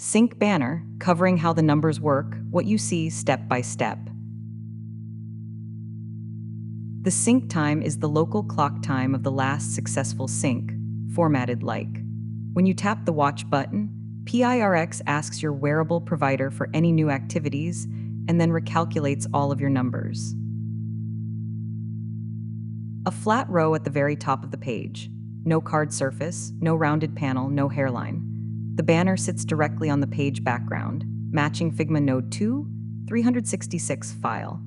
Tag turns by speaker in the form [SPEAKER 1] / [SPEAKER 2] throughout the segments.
[SPEAKER 1] Sync banner, covering how the numbers work, what you see step by step. The sync time is the local clock time of the last successful sync, formatted like. When you tap the watch button, PIRX asks your wearable provider for any new activities and then recalculates all of your numbers. A flat row at the very top of the page. No card surface, no rounded panel, no hairline. The banner sits directly on the page background, matching Figma Node 2, 366 file.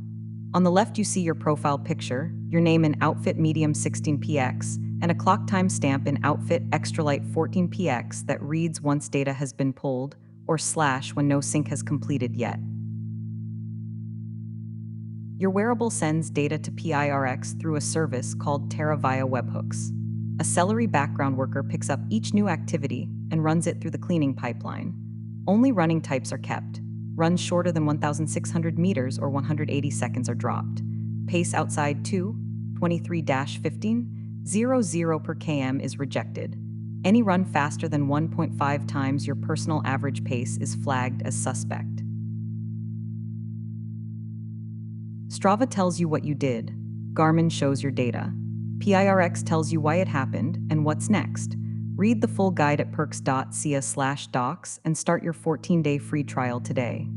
[SPEAKER 1] On the left, you see your profile picture, your name in Outfit Medium 16px, and a clock time stamp in Outfit Extra Light 14px that reads once data has been pulled, or / when no sync has completed yet. Your wearable sends data to PIRX through a service called Terra via webhooks. A Celery background worker picks up each new activity and runs it through the cleaning pipeline. Only running types are kept. Runs shorter than 1,600 meters or 180 seconds are dropped. Pace outside 23-15, 00 per km is rejected. Any run faster than 1.5 times your personal average pace is flagged as suspect. Strava tells you what you did. Garmin shows your data. PIRX tells you why it happened and what's next. Read the full guide at pirx.ca/docs and start your 14-day free trial today.